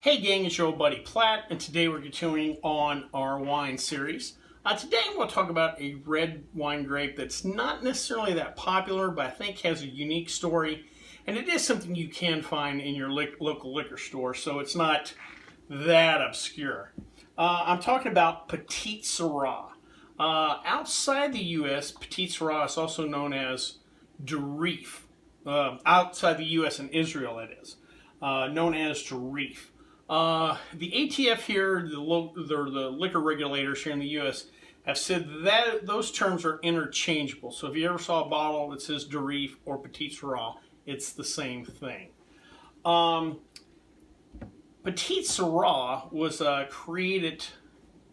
Hey gang, it's your old buddy Platt, and today we're continuing on our wine series. Today I'm going to talk about a red wine grape that's not necessarily that popular, but I think has a unique story, and it is something you can find in your local liquor store, so it's not that obscure. I'm talking about Petite Sirah. Outside the U.S., Petite Sirah is also known as Durif. Outside the U.S. and Israel, it is known as Durif. The ATF here, the liquor regulators here in the U.S., have said that those terms are interchangeable. So if you ever saw a bottle that says Durif or Petite Sirah, it's the same thing. Petite Sirah was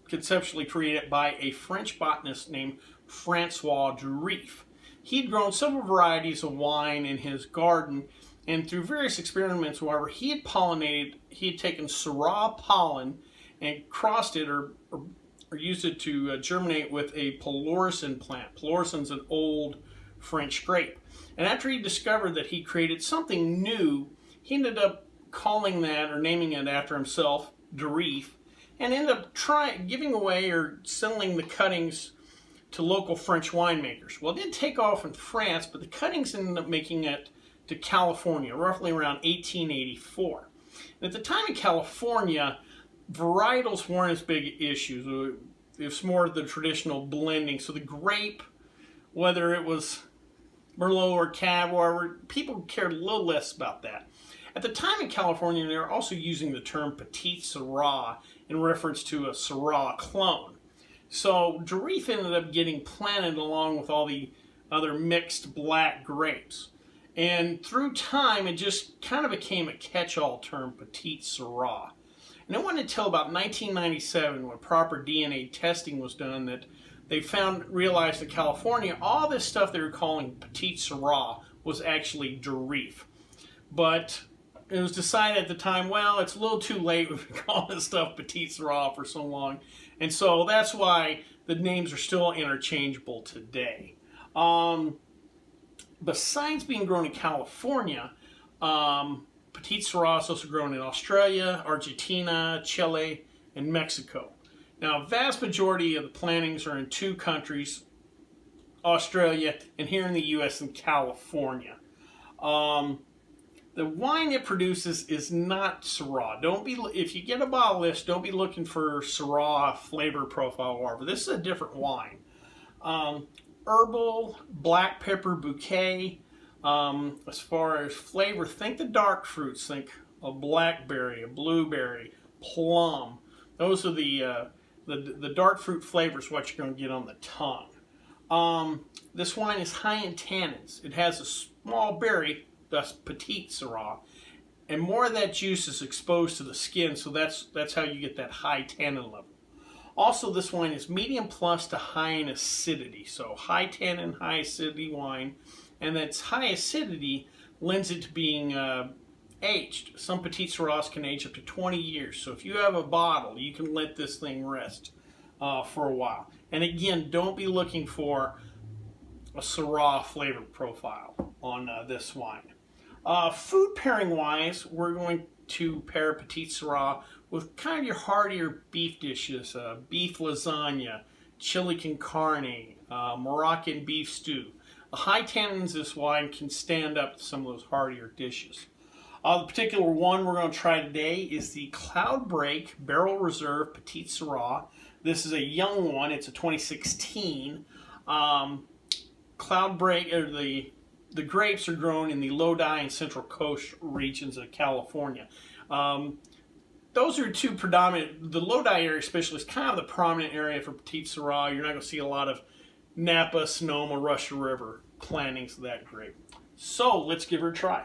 conceptually created by a French botanist named Francois Durif. He'd grown several varieties of wine in his garden, and through various experiments, however, he had taken Syrah pollen and crossed it or used it to germinate with a Peloursin plant. Peloursin's an old French grape. And after he discovered that he created something new, he ended up calling that or naming it after himself, Durif, and ended up giving away or selling the cuttings to local French winemakers. Well, it did take off in France, but the cuttings ended up making it to California, roughly around 1884. And at the time in California, varietals weren't as big issues. It was more of the traditional blending. So the grape, whether it was Merlot or Cab, or people cared a little less about that. At the time in California, they were also using the term Petite Sirah in reference to a Syrah clone. So Durif ended up getting planted along with all the other mixed black grapes. And through time, it just kind of became a catch-all term, Petite Sirah. And it wasn't until about 1997, when proper DNA testing was done, that they realized in California, all this stuff they were calling Petite Sirah was actually Durif. But it was decided at the time, well, it's a little too late. We've been calling this stuff Petite Sirah for so long. And so that's why the names are still interchangeable today. Besides being grown in California, Petite Sirah is also grown in Australia, Argentina, Chile, and Mexico. Now, a vast majority of the plantings are in two countries, Australia, and here in the U.S. and California. The wine it produces is not Syrah. If you get a bottle of this, don't be looking for Syrah flavor profile or whatever. This is a different wine. Herbal, black pepper bouquet. As far as flavor, think the dark fruits. Think a blackberry, a blueberry, plum. Those are the dark fruit flavors, what you're going to get on the tongue. This wine is high in tannins. It has a small berry, thus Petite Sirah, and more of that juice is exposed to the skin, so that's how you get that high tannin level. Also, this wine is medium plus to high in acidity, so high tannin, high acidity wine, and that's high acidity lends it to being aged. Some Petite Sirahs can age up to 20 years, so if you have a bottle, you can let this thing rest for a while. And again, don't be looking for a Syrah flavor profile on this wine. Food pairing wise, we're going to pair Petite Sirah with kind of your heartier beef dishes, beef lasagna, chili con carne, Moroccan beef stew. The high tannins this wine can stand up to some of those heartier dishes. The particular one we're going to try today is the Cloudbreak Barrel Reserve Petite Sirah. This is a young one. It's a 2016. Cloudbreak, or the grapes are grown in the Lodi and Central Coast regions of California. Those are two predominant. The Lodi area especially is kind of the prominent area for Petite Sirah. You're not going to see a lot of Napa, Sonoma, Russian River plantings of that grape. So let's give her a try.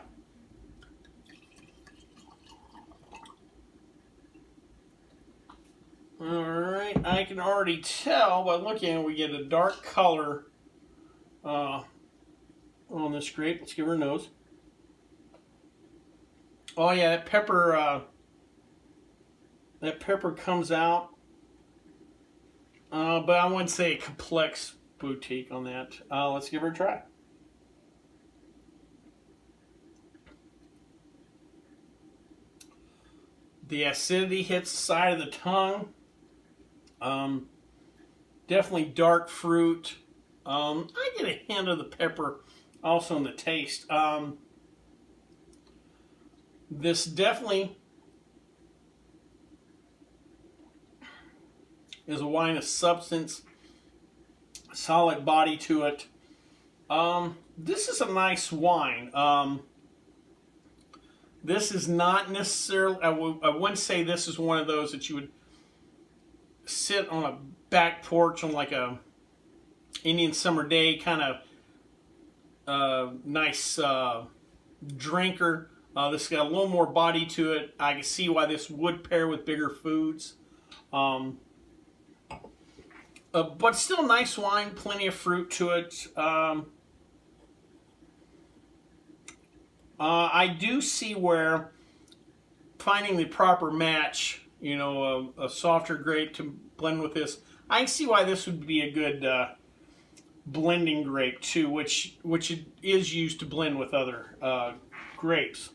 Alright, I can already tell by looking at it, we get a dark color on this grape. Let's give her a nose. Oh yeah, that pepper comes out, but I wouldn't say a complex boutique on that. Let's give her a try. The acidity hits the side of the tongue. Definitely dark fruit. I get a hint of the pepper also in the taste. This definitely is a wine of substance, solid body to it. This is a nice wine. This is not necessarily, I wouldn't say this is one of those that you would sit on a back porch on like a Indian summer day kind of nice drinker. This got a little more body to it. I can see why this would pair with bigger foods. But still nice wine, plenty of fruit to it. I do see where finding the proper match, you know, a softer grape to blend with this, I can see why this would be a good blending grape too, which is used to blend with other grapes.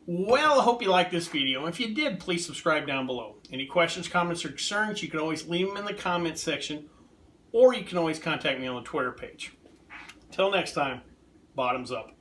Well, I hope you liked this video. If you did, please subscribe down below. Any questions, comments, or concerns, you can always leave them in the comments section, or you can always contact me on the Twitter page. Till next time, bottoms up.